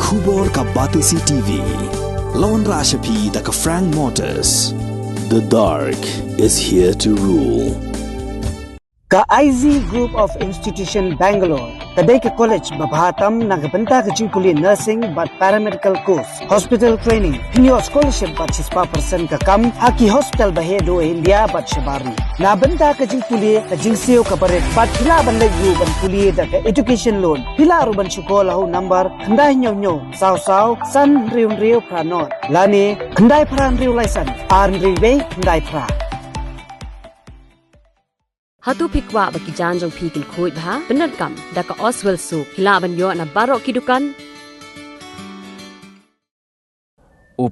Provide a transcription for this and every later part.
Khubor ka Batisi TV. Lawan Rashapi da ka Frank Motors. The dark is here to rule. Ka IZ Group of Institution Bangalore. Kadai ke college babhatam nagbanta ke jingkuli nursing but paramedical course, hospital training, hinyo scholarship but 6% ka kam, haki hospital bahedo India but shabari. Nabanta ke jingkuli ka jingseo ka paret but hila ban layu ban kuli da ka education loan. Hila ruban syukola hu number khandai nyo saw san riu pranot. Lani khandai pran riu lisan arn riwe khandai pra. Hatu pikwa bagi janjong pikin kuit bah benar kam daka Oswell soup hilaban yo na barok kidukan.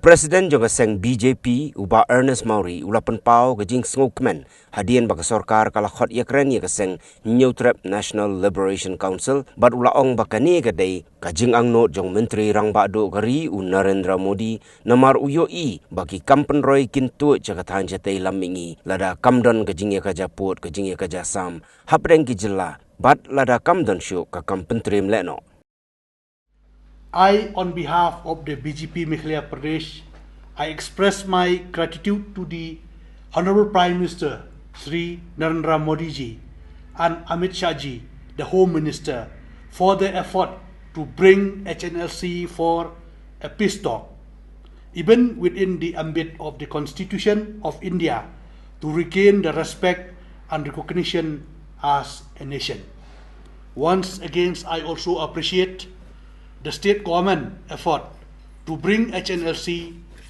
Presiden juga seng BJP uba Ernest Maury ulapan pau ke jing sngok Kmen hadian baka Sorkar kala Khot ya Kren ya keseng New Trap National Liberation Council bad ulaong baka ni gadai ka jing ang not jong menteri rang bakdo gari Narendra Modi namar uyo i bagi kampen roy kintu jaga tahan jatai lamingi lada kamdon ke jing ya kaja put ke jing ya kaja sam hapreng ki jela bad lada kamdon syu ka kampen trim leno. I, on behalf of the BJP Meghalaya Pradesh, I express my gratitude to the Honorable Prime Minister Sri Narendra Modi ji and Amit Shah ji, the Home Minister, for their effort to bring Hnlc for a peace talk, even within the ambit of the Constitution of India, to regain the respect and recognition as a nation. Once again, I also appreciate the state government effort to bring Hnlc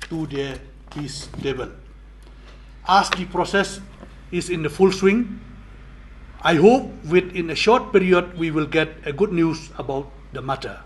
to the peace table. As the process is in the full swing, I hope within a short period we will get a good news about the matter.